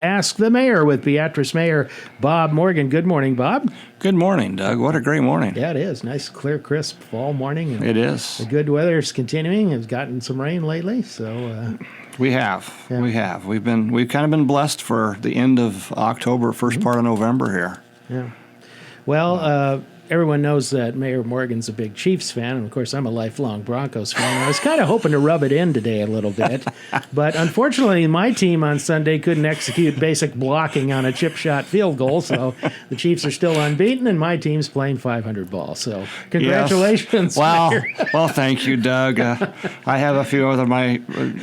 Ask the Mayor with Beatrice Mayor Bob Morgan. Good morning, Bob. Good morning, Doug. What a great morning. Yeah, it is. Nice, clear, crisp fall morning. And it is. The good weather is continuing. It's gotten some rain lately, so we have. Yeah. We have. We've kind of been blessed for the end of October, first part of November here. Yeah. Well, everyone knows that Mayor Morgan's a big Chiefs fan, and of course I'm a lifelong Broncos fan. I was kind of hoping to rub it in today a little bit, but unfortunately my team on Sunday couldn't execute basic blocking on a chip shot field goal, so the Chiefs are still unbeaten, and my team's playing 500 ball. So congratulations. Yes. Well, thank you, Doug. I have a few other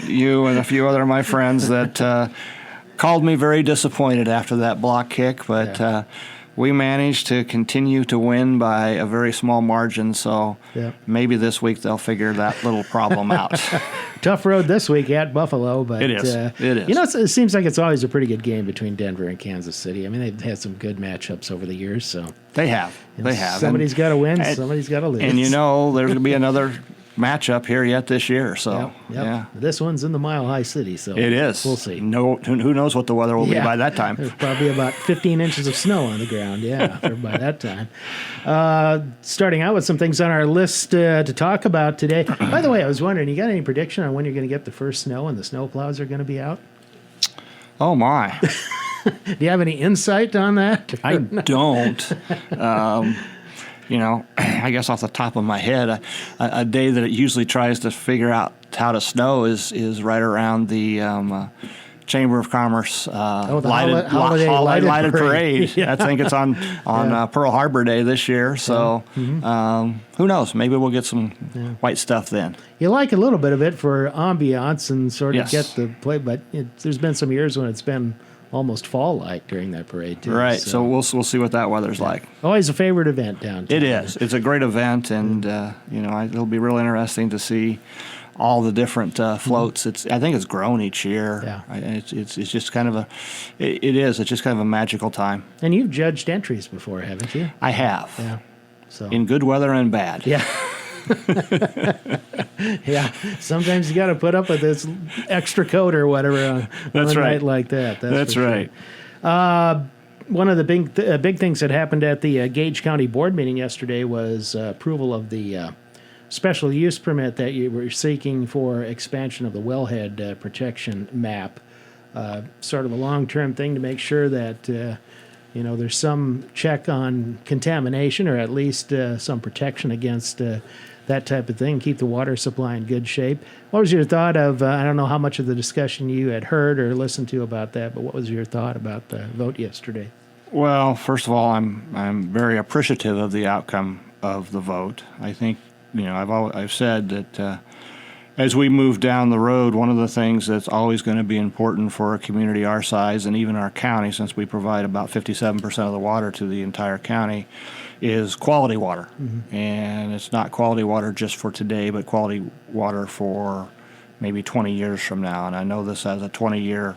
you and a few other of my friends that called me very disappointed after that block kick, but. Yeah. We managed to continue to win by a very small margin, so maybe this week they'll figure that little problem out. Tough road this week at Buffalo, but it is. It is. You know, it seems like it's always a pretty good game between Denver and Kansas City. I mean, they've had some good matchups over the years, so they have. They have. Somebody's got to win. Somebody's got to lose. And you know, there's going to be another matchup here yet this year. So yeah, this one's in the Mile High City, so it is. We'll see. No, who knows what the weather will be by that time? There's probably about 15 inches of snow on the ground. Yeah, by that time. Starting out with some things on our list to talk about today. By the way, I was wondering, you got any prediction on when you're going to get the first snow and the snowplows are going to be out? Oh my! Do you have any insight on that? I don't. You know, I guess off the top of my head, a day that it usually tries to figure out how to snow is right around the Chamber of Commerce lighted parade. Yeah. I think it's on Pearl Harbor Day this year. So who knows? Maybe we'll get some white stuff then. You like a little bit of it for ambiance and sort of get the play, but there's been some years when it's been almost fall-like during that parade, too. Right, so we'll see what that weather's like. Always a favorite event downtown. It is. It's a great event, and it'll be real interesting to see all the different floats. I think it's grown each year. Yeah. It's just kind of it's just kind of a magical time. And you've judged entries before, haven't you? I have. Yeah. So in good weather and bad. Yeah. Yeah, sometimes you got to put up with this extra coat or whatever on a night like that. That's right. One of the big things that happened at the Gage County Board meeting yesterday was approval of the special use permit that you were seeking for expansion of the wellhead protection map. Sort of a long-term thing to make sure that there's some check on contamination, or at least some protection against that type of thing, keep the water supply in good shape. What was your thought of, I don't know how much of the discussion you had heard or listened to about that, but what was your thought about the vote yesterday? Well, first of all, I'm very appreciative of the outcome of the vote. I think, I've said that as we move down the road, one of the things that's always going to be important for a community our size and even our county, since we provide about 57% of the water to the entire county, is quality water. Mm-hmm. And it's not quality water just for today, but quality water for maybe 20 years from now. And I know this has a 20-year,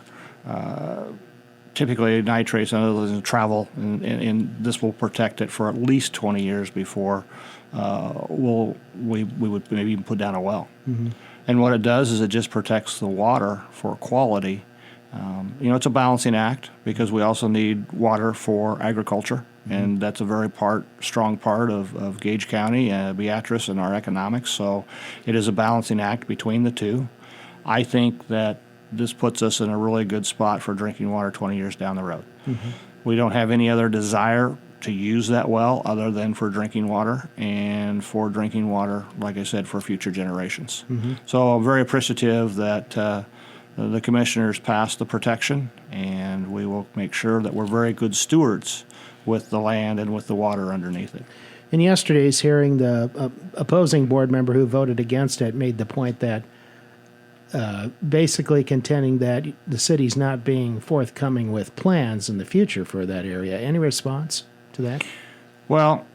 typically nitrates and other things travel, and this will protect it for at least 20 years before we would maybe even put down a well. Mm-hmm. And what it does is it just protects the water for quality. It's a balancing act because we also need water for agriculture, and that's a very strong part of Gage County, Beatrice, and our economics. So it is a balancing act between the two. I think that this puts us in a really good spot for drinking water 20 years down the road. Mm-hmm. We don't have any other desire to use that well other than for drinking water, and for drinking water, like I said, for future generations. Mm-hmm. So I'm very appreciative that the commissioners passed the protection, and we will make sure that we're very good stewards with the land and with the water underneath it. In yesterday's hearing, the opposing board member who voted against it made the point that basically contending that the city's not being forthcoming with plans in the future for that area. Any response to that? Well,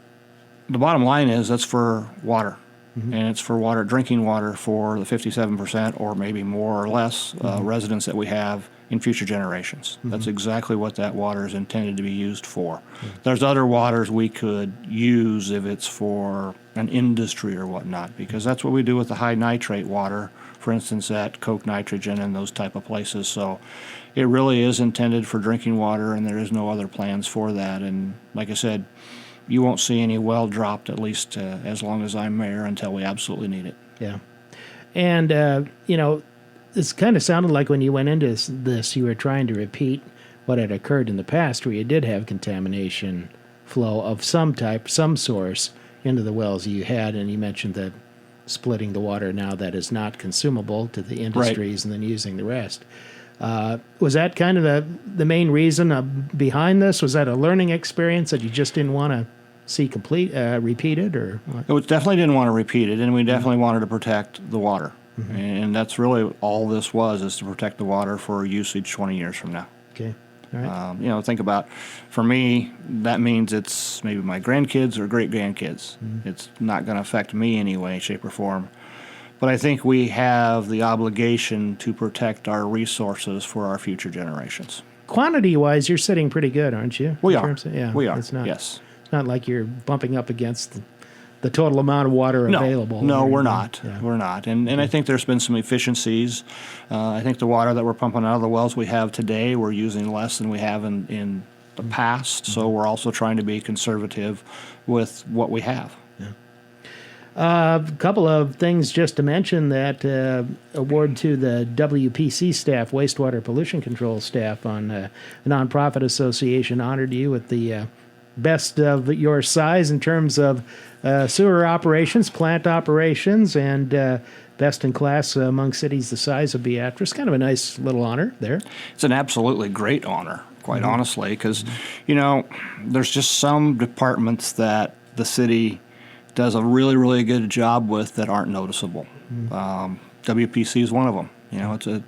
the bottom line is that's for water. Mm-hmm. And it's for drinking water for the 57% or maybe more or less residents that we have in future generations. Mm-hmm. That's exactly what that water is intended to be used for. Mm-hmm. There's other waters we could use if it's for an industry or whatnot, because that's what we do with the high nitrate water for instance, at Coke Nitrogen and those type of places. So it really is intended for drinking water, and there is no other plans for that. And like I said, you won't see any well dropped, at least as long as I'm mayor, until we absolutely need it. Yeah. And, this kind of sounded like when you went into this, you were trying to repeat what had occurred in the past, where you did have contamination flow of some type, some source, into the wells you had. And you mentioned that splitting the water now that is not consumable to the industries, and then using the rest. Was that kind of the main reason behind this? Was that a learning experience that you just didn't want to see repeated, or what? We definitely didn't want to repeat it, and we definitely wanted to protect the water. And that's really all this was, is to protect the water for usage 20 years from now. Okay. All right. Think about, for me, that means it's maybe my grandkids or great-grandkids. It's not going to affect me any way, shape, or form. But I think we have the obligation to protect our resources for our future generations. Quantity-wise, you're sitting pretty good, aren't you? We are. Yeah, We are, It's not, yes. It's not like you're bumping up against the total amount of water available. No, or we're anything. not. Yeah. We're not. And I think there's been some efficiencies. I think the water that we're pumping out of the wells we have today, we're using less than we have in the past. So we're also trying to be conservative with what we have. A couple of things just to mention: that award to the WPC staff, wastewater pollution control staff, on the nonprofit association honored you with the best of your size in terms of sewer operations, plant operations, and best in class among cities the size of Beatrice. Kind of a nice little honor there. It's an absolutely great honor, quite honestly, because, there's just some departments that the city does a really, really good job with that aren't noticeable. WPC is one of them.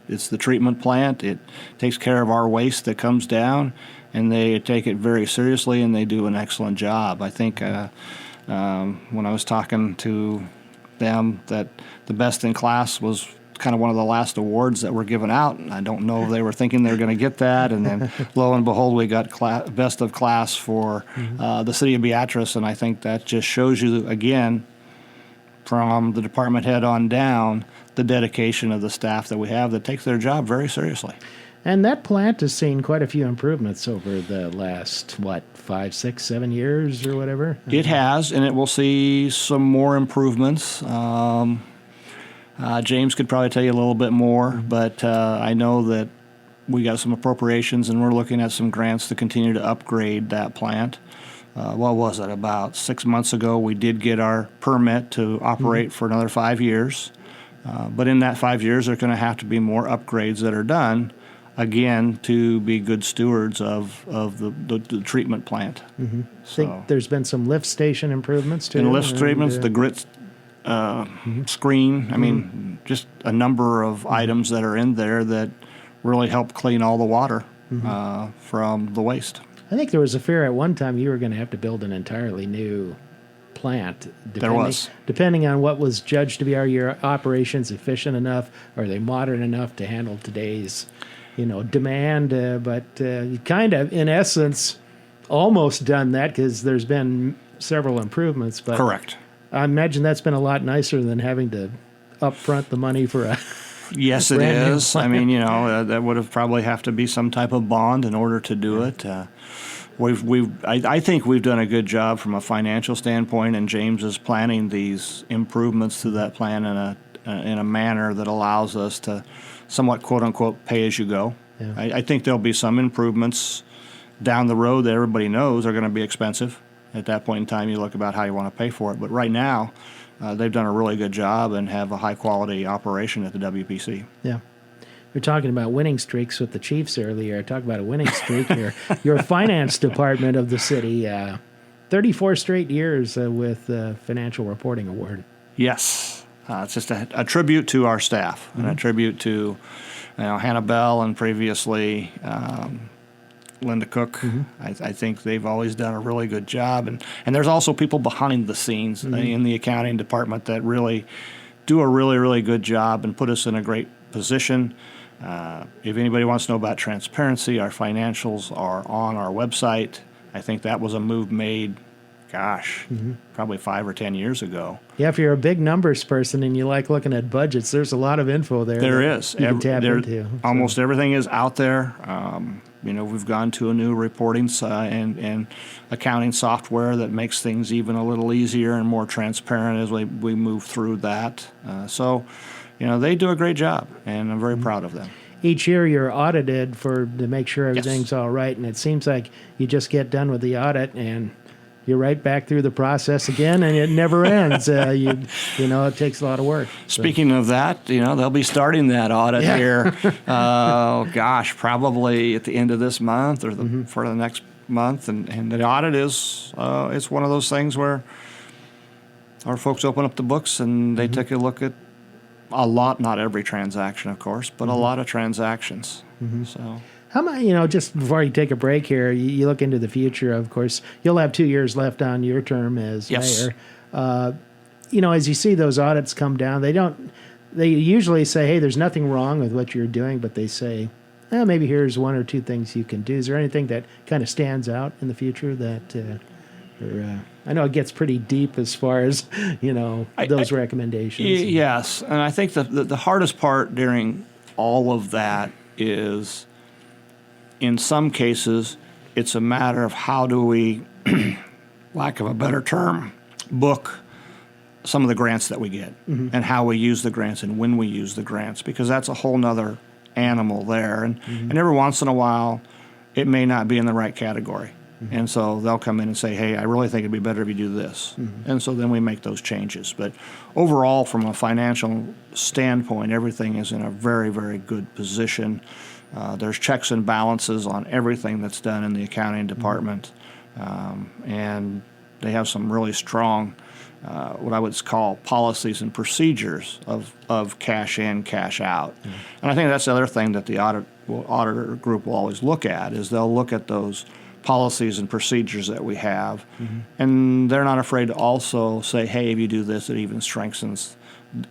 It's the treatment plant. It takes care of our waste that comes down, and they take it very seriously, and they do an excellent job. I think when I was talking to them, that the best in class was kind of one of the last awards that were given out. I don't know if they were thinking they were going to get that, and then lo and behold, we got best of class for the city of Beatrice, and I think that just shows you, again, from the department head on down, the dedication of the staff that we have that takes their job very seriously. And that plant has seen quite a few improvements over the last, 5, 6, 7 years or whatever? It has, and it will see some more improvements. James could probably tell you a little bit more, but I know that we got some appropriations, and we're looking at some grants to continue to upgrade that plant. What was it? About 6 months ago, we did get our permit to operate for another 5 years. But in that 5 years, there are going to have to be more upgrades that are done, again, to be good stewards of the treatment plant. I think there's been some lift station improvements, too. And lift treatments, the grit screen, I mean, just a number of items that are in there that really help clean all the water from the waste. I think there was a fear at one time you were going to have to build an entirely new plant. There was. Depending on what was judged to be, are your operations efficient enough? Are they modern enough to handle today's, demand? But you kind of, in essence, almost done that, because there's been several improvements. But Correct. I imagine that's been a lot nicer than having to upfront the money for a Yes, it is. I mean, that would have probably have to be some type of bond in order to do it. I think we've done a good job from a financial standpoint, and James is planning these improvements to that plan in a manner that allows us to somewhat, quote unquote, pay as you go. Yeah. I think there'll be some improvements down the road that everybody knows are going to be expensive. At that point in time, you look about how you want to pay for it. But right now, they've done a really good job and have a high-quality operation at the WPC. Yeah. You're talking about winning streaks with the Chiefs earlier. Talk about a winning streak. Your finance department of the city, 34 straight years with the Financial Reporting Award. Yes. It's just a tribute to our staff, and a tribute to Hannah Bell and previously Linda Cook. I think they've always done a really good job. And there's also people behind the scenes in the accounting department that really do a really, really good job and put us in a great position. If anybody wants to know about transparency, our financials are on our website. I think that was a move made probably 5 or 10 years ago. Yeah, if you're a big numbers person and you like looking at budgets, there's a lot of info there. There is. You can tap into. Almost everything is out there. We've gone to a new reporting and accounting software that makes things even a little easier and more transparent as we move through that. They do a great job, and I'm very proud of them. Each year you're audited to make sure everything's all right, and it seems like you just get done with the audit and you're right back through the process again, and it never ends. It takes a lot of work. Speaking of that, they'll be starting that audit here. Probably at the end of this month or for the next month, and the audit is it's one of those things where our folks open up the books and they take a look at a lot, not every transaction, of course, but a lot of transactions. So. How about, just before you take a break here, you look into the future, of course, you'll have 2 years left on your term as mayor. As you see those audits come down, they usually say, hey, there's nothing wrong with what you're doing, but they say, maybe here's 1 or 2 things you can do. Is there anything that kind of stands out in the future that, I know it gets pretty deep as far as, those recommendations. Yes, and I think the hardest part during all of that is, in some cases, it's a matter of how do we, lack of a better term, book some of the grants that we get and how we use the grants and when we use the grants, because that's a whole nother animal there. And every once in a while, it may not be in the right category. And so they'll come in and say, hey, I really think it'd be better if you do this. And so then we make those changes. But overall, from a financial standpoint, everything is in a very, very good position. There's checks and balances on everything that's done in the accounting department. And they have some really strong, what I would call policies and procedures of cash in, cash out. And I think that's the other thing that the auditor group will always look at, is they'll look at those policies and procedures that we have, and they're not afraid to also say, hey, if you do this, it even strengthens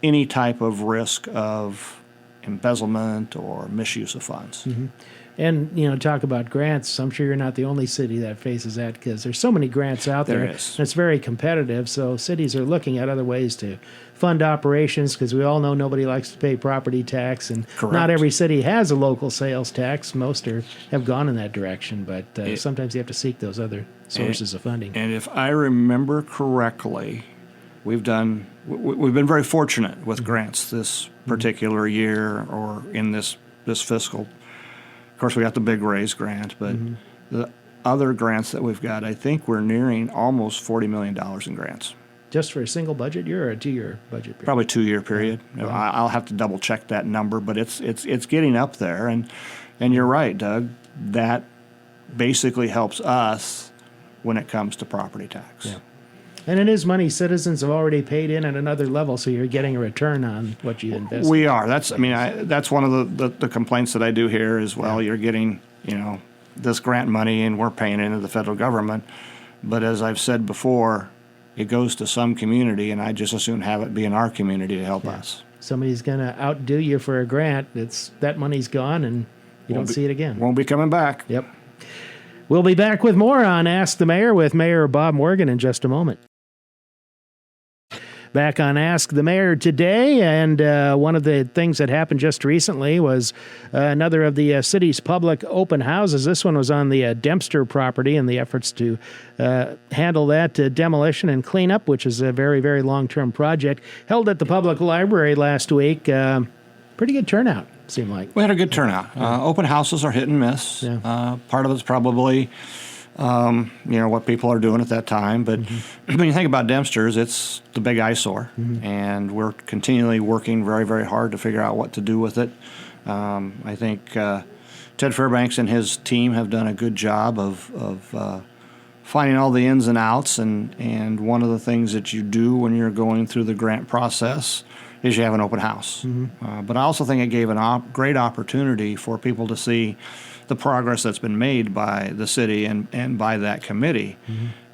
any type of risk of embezzlement or misuse of funds. And, talk about grants. I'm sure you're not the only city that faces that, because there's so many grants out there. There is. And it's very competitive, so cities are looking at other ways to fund operations, because we all know nobody likes to pay property tax, and Correct. Not every city has a local sales tax. Most have gone in that direction, but sometimes you have to seek those other sources of funding. And if I remember correctly, we've been very fortunate with grants this particular year or in this fiscal. Of course, we got the big raise grant, but the other grants that we've got, I think we're nearing almost $40 million in grants. Just for a single budget year or a 2-year budget period? Probably 2-year period. I'll have to double check that number, but it's getting up there. And you're right, Doug. That basically helps us when it comes to property tax. Yeah. And it is money citizens have already paid in at another level, so you're getting a return on what you invest. We are. That's one of the complaints that I do here is, well, you're getting, this grant money and we're paying into the federal government. But as I've said before, it goes to some community, and I just as soon have it be in our community to help us. Somebody's going to outdo you for a grant. That money's gone, and you don't see it again. Won't be coming back. Yep. We'll be back with more on Ask the Mayor with Mayor Bob Morgan in just a moment. Back on Ask the Mayor today, and one of the things that happened just recently was another of the city's public open houses. This one was on the Dempster property, and the efforts to handle that demolition and cleanup, which is a very, very long-term project, held at the public library last week. Pretty good turnout, seemed like. We had a good turnout. Open houses are hit and miss. Yeah. Part of it's probably what people are doing at that time. But when you think about Dempsters, it's the big eyesore, and we're continually working very, very hard to figure out what to do with it. I think Ted Fairbanks and his team have done a good job of finding all the ins and outs, and one of the things that you do when you're going through the grant process is you have an open house. But I also think it gave a great opportunity for people to see the progress that's been made by the city and by that committee.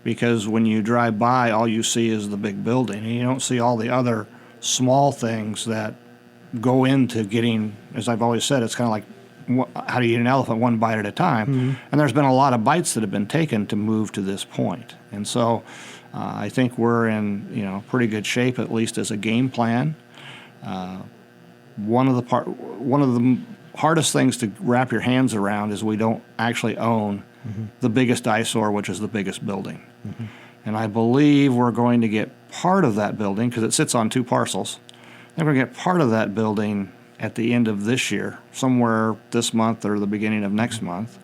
Because when you drive by, all you see is the big building, and you don't see all the other small things that go into getting, as I've always said, it's kind of like how do you eat an elephant one bite at a time? And there's been a lot of bites that have been taken to move to this point. And so I think we're in pretty good shape, at least as a game plan. One of the hardest things to wrap your hands around is we don't actually own the biggest eyesore, which is the biggest building. And I believe we're going to get part of that building because it sits on 2 parcels. And we're going to get part of that building at the end of this year, somewhere this month or the beginning of next month.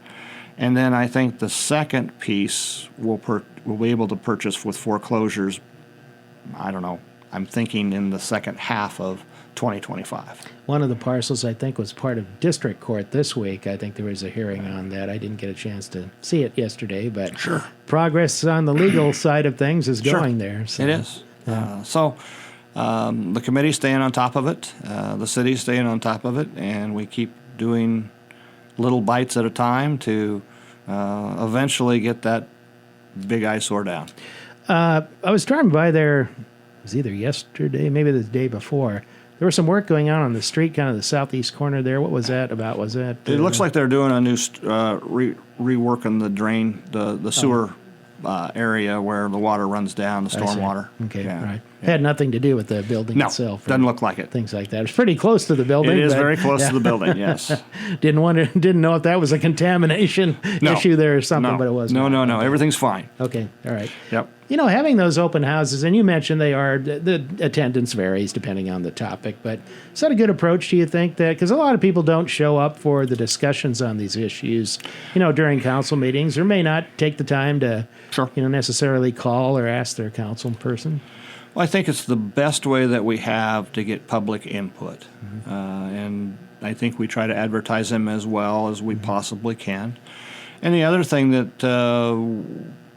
And then I think the second piece we'll be able to purchase with foreclosures, I don't know, I'm thinking in the second half of 2025. One of the parcels, I think, was part of district court this week. I think there was a hearing on that. I didn't get a chance to see it yesterday, but Sure. Progress on the legal side of things is going there. So. It is. The committee's staying on top of it. The city's staying on top of it, and we keep doing little bites at a time to eventually get that big eyesore down. I was driving by there, it was either yesterday, maybe the day before. There was some work going on the street, kind of the southeast corner there. What was that about? Was that? It looks like they're doing a new reworking the drain, the sewer area where the water runs down, the stormwater. Okay, right. Had nothing to do with the building itself. Doesn't look like it. Things like that. It's pretty close to the building. It is very close to the building. Yes. Didn't know if that was a contamination issue there or something, but it wasn't. No. Everything's fine. Okay, all right. Yep. Having those open houses, and you mentioned the attendance varies depending on the topic, but is that a good approach, do you think? That because a lot of people don't show up for the discussions on these issues, during council meetings, or may not take the time to, necessarily call or ask their council person? Well, I think it's the best way that we have to get public input, and I think we try to advertise them as well as we possibly can. And the other thing that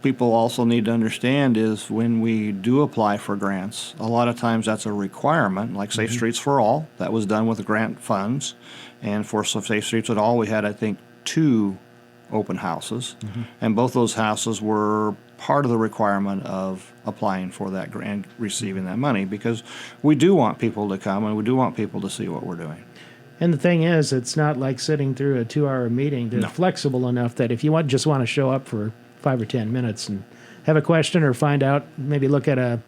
people also need to understand is when we do apply for grants, a lot of times that's a requirement, like Safe Streets for All. That was done with the grant funds. And for Safe Streets at All, we had, I think, 2 open houses. And both those houses were part of the requirement of applying for that grant, receiving that money, because we do want people to come and we do want people to see what we're doing. And the thing is, it's not like sitting through a 2-hour meeting. They're flexible enough that if you just want to show up for 5 or 10 minutes and have a question or find out, maybe look at a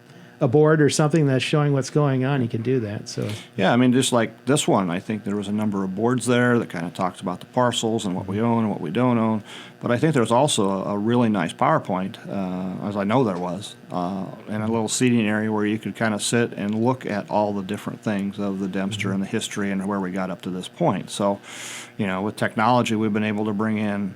board or something that's showing what's going on, you can do that. So yeah, I mean, just like this one, I think there was a number of boards there that kind of talks about the parcels and what we own and what we don't own. But I think there's also a really nice PowerPoint, as I know there was, and a little seating area where you could kind of sit and look at all the different things of the Dempster and the history and where we got up to this point. So, with technology, we've been able to bring in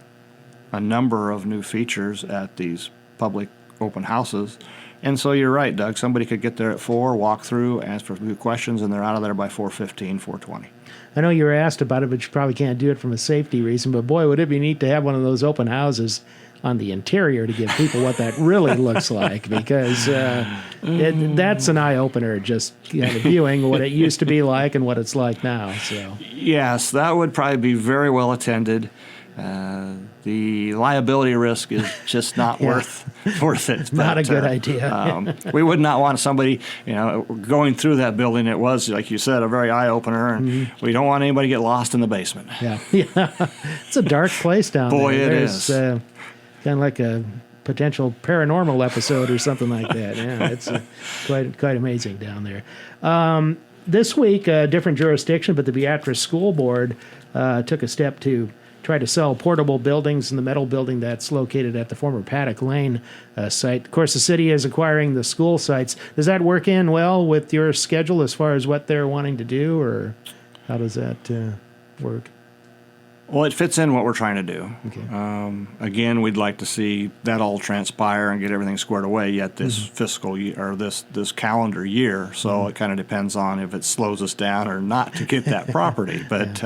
a number of new features at these public open houses. And so you're right, Doug. Somebody could get there at 4, walk through, ask for a few questions, and they're out of there by 4:15, 4:20. I know you were asked about it, but you probably can't do it from a safety reason. But boy, would it be neat to have one of those open houses on the interior to give people what that really looks like, because that's an eye-opener, just viewing what it used to be like and what it's like now. So yes, that would probably be very well attended. The liability risk is just not worth it. Not a good idea. We would not want somebody, going through that building. It was, like you said, a very eye-opener, and we don't want anybody to get lost in the basement. Yeah. It's a dark place down there. Boy, it is. Kind of like a potential paranormal episode or something like that. Yeah, it's quite amazing down there. This week, a different jurisdiction, but the Beatrice School Board took a step to try to sell portable buildings in the metal building that's located at the former Paddock Lane site. Of course, the city is acquiring the school sites. Does that work in well with your schedule as far as what they're wanting to do, or how does that work? Well, it fits in what we're trying to do. Okay. Again, we'd like to see that all transpire and get everything squared away yet this fiscal year or this calendar year. So it kind of depends on if it slows us down or not to get that property. But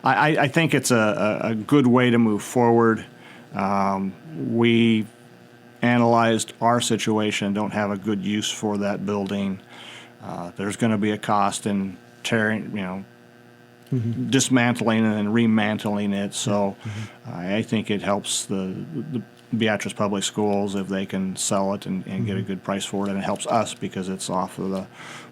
I think it's a good way to move forward. We analyzed our situation, don't have a good use for that building. There's going to be a cost in tearing, dismantling and remantling it. So I think it helps the Beatrice Public Schools if they can sell it and get a good price for it. And it helps us because it's off of the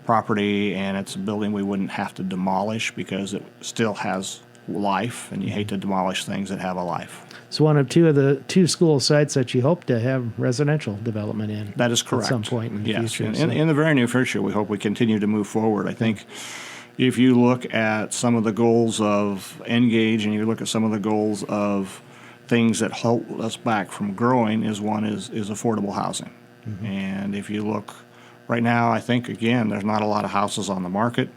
property and it's a building we wouldn't have to demolish because it still has life, and you hate to demolish things that have a life. It's one of two school sites that you hope to have residential development in. That is correct. At some point in the future. In the very near future, we hope we continue to move forward. I think if you look at some of the goals of Engage and you look at some of the goals of things that hold us back from growing, is affordable housing. Mm-hmm. And if you look right now, I think, again, there's not a lot of houses on the market.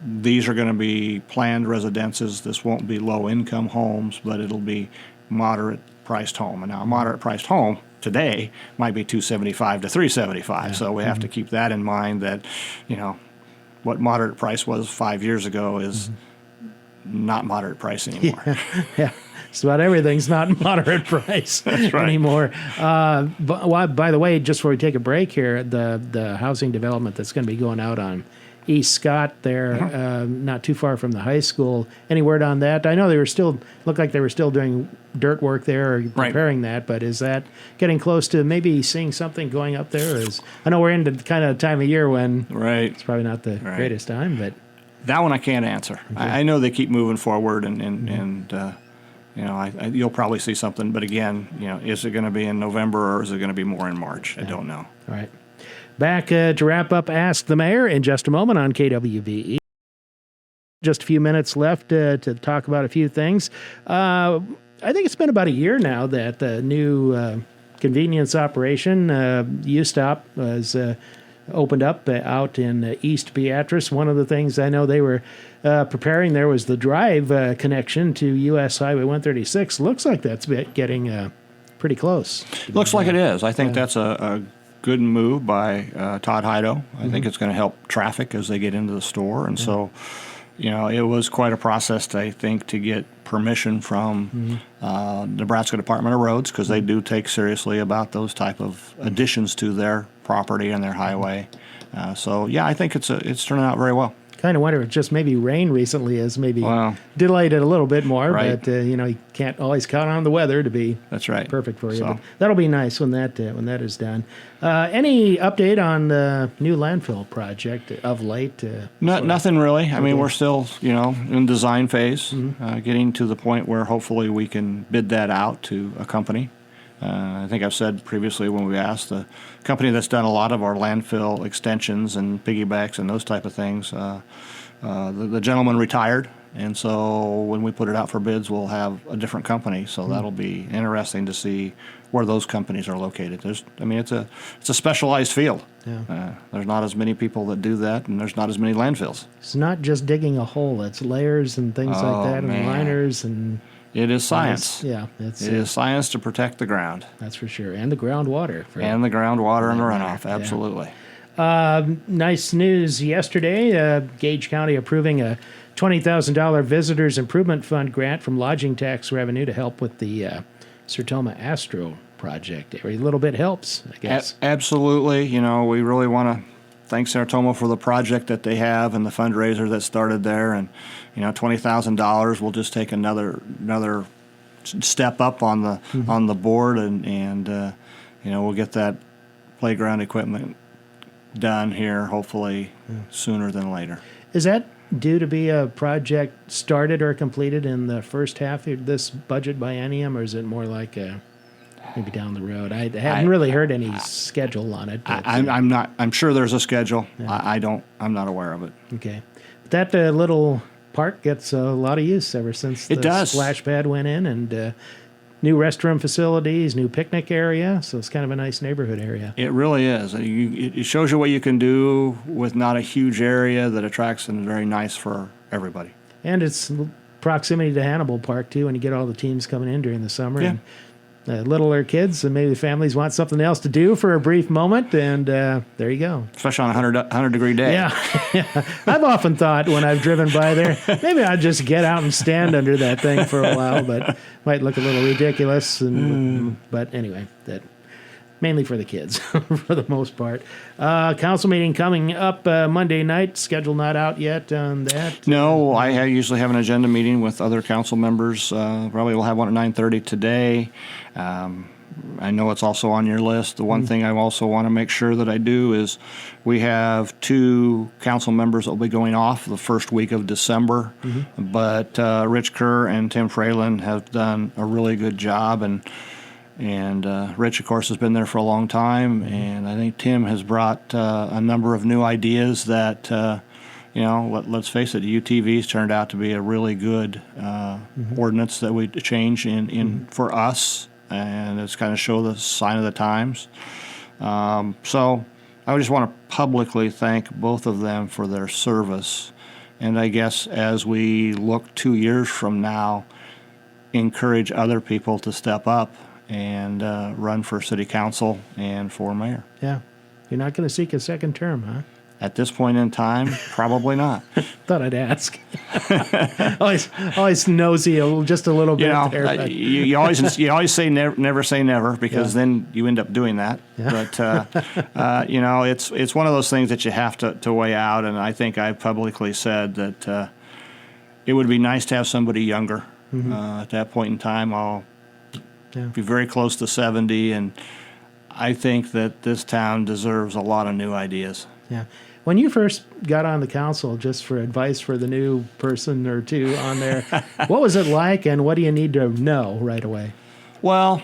These are going to be planned residences. This won't be low-income homes, but it'll be moderate-priced home. And now a moderate-priced home today might be $275 to $375. Yeah. So we have to keep that in mind that, what moderate price was 5 years ago is not moderate price anymore. Yeah. So about everything's not moderate price anymore. But by the way, just before we take a break here, the housing development that's going to be going out on East Scott there, not too far from the high school. Any word on that? I know looked like they were still doing dirt work there or preparing that, but is that getting close to maybe seeing something going up there? I know we're in the kind of time of year when it's probably not the greatest time, but that one I can't answer. Okay. I know they keep moving forward, and you'll probably see something, but again, is it going to be in November or is it going to be more in March? I don't know. All right. Back to wrap up Ask the Mayor in just a moment on KWVE. Just a few minutes left to talk about a few things. I think it's been about a year now that the new convenience operation, U-Stop, was opened up out in East Beatrice. One of the things I know they were preparing there was the drive connection to U.S. Highway 136. Looks like that's getting pretty close. Looks like it is. I think that's a good move by Todd Heido. I think it's going to help traffic as they get into the store. And so, it was quite a process, I think, to get permission from Nebraska Department of Roads, because they do take seriously about those type of additions to their property and their highway. I think it's turning out very well. Kind of wonder if just maybe rain recently has maybe delayed it a little bit more, but you can't always count on the weather to be perfect for you. But that'll be nice when that is done. Any update on the new landfill project of late? Nothing really. I mean, we're still in design phase, getting to the point where hopefully we can bid that out to a company. I think I've said previously when we asked, the company that's done a lot of our landfill extensions and piggybacks and those type of things, the gentleman retired, and so when we put it out for bids, we'll have a different company. So that'll be interesting to see where those companies are located. It's a specialized field. Yeah. There's not as many people that do that, and there's not as many landfills. It's not just digging a hole; it's layers and things like that, and liners and. It is science. It is science to protect the ground. That's for sure. And the groundwater. And the groundwater and the runoff, absolutely. Nice news yesterday. Gage County approving a $20,000 Visitors Improvement Fund grant from lodging tax revenue to help with the Sertoma Astro project. Every little bit helps, I guess. Absolutely. We really want to thank Sertoma for the project that they have and the fundraiser that started there. And, $20,000 will just take another step up on the board, and we'll get that playground equipment done here hopefully sooner than later. Is that due to be a project started or completed in the first half of this budget biennium, or is it more like maybe down the road? I haven't really heard any schedule on it. I'm sure there's a schedule. Yeah. I'm not aware of it. Okay. But that little park gets a lot of use ever since the splash pad went in, and new restroom facilities, new picnic area. So it's kind of a nice neighborhood area. It really is. It shows you what you can do with not a huge area that attracts and is very nice for everybody. And it's proximity to Hannibal Park, too, when you get all the teams coming in during the summer. Yeah. And littler kids, and maybe the families want something else to do for a brief moment, and there you go. Especially on a 100-degree day. Yeah. I've often thought when I've driven by there, maybe I'd just get out and stand under that thing for a while, but might look a little ridiculous. But anyway, that mainly for the kids for the most part. Council meeting coming up Monday night. Schedule not out yet on that? No, I usually have an agenda meeting with other council members. Probably we'll have one at 9:30 today. I know it's also on your list. The one thing I also want to make sure that I do is we have 2 council members that will be going off the first week of December. But Rich Kerr and Tim Fralin have done a really good job. And Rich, of course, has been there for a long time. And I think Tim has brought a number of new ideas that, let's face it, the UTVs turned out to be a really good ordinance that we change in for us. And it's kind of show the sign of the times. So I just want to publicly thank both of them for their service. And I guess as we look 2 years from now, encourage other people to step up and run for city council and for mayor. Yeah. You're not going to seek a second term, huh? At this point in time, probably not. Thought I'd ask. always nosy, just a little bit there. But. You always say never say never, because then you end up doing that. Yeah. But it's one of those things that you have to weigh out. And I think I publicly said that it would be nice to have somebody younger. At that point in time, I'll be very close to 70, and I think that this town deserves a lot of new ideas. Yeah. When you first got on the council, just for advice for the new person or two on there, what was it like, and what do you need to know right away? Well,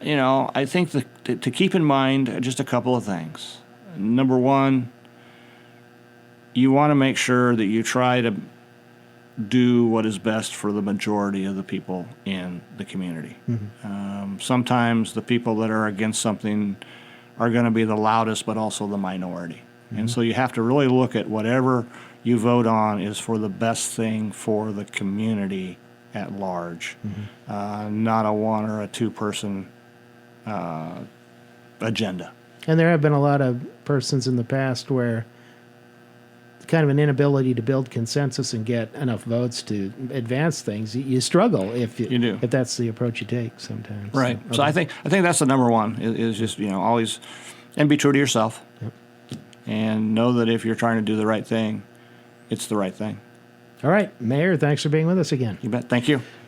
I think to keep in mind just a couple of things. Number one, you want to make sure that you try to do what is best for the majority of the people in the community. Sometimes the people that are against something are going to be the loudest, but also the minority. And so you have to really look at whatever you vote on is for the best thing for the community at large, not a 1 or a 2 person agenda. And there have been a lot of persons in the past where kind of an inability to build consensus and get enough votes to advance things. You struggle if that's the approach you take sometimes. Right. So I think that's the number one is just always, and be true to yourself. Yep. And know that if you're trying to do the right thing, it's the right thing. All right, Mayor, thanks for being with us again. You bet. Thank you.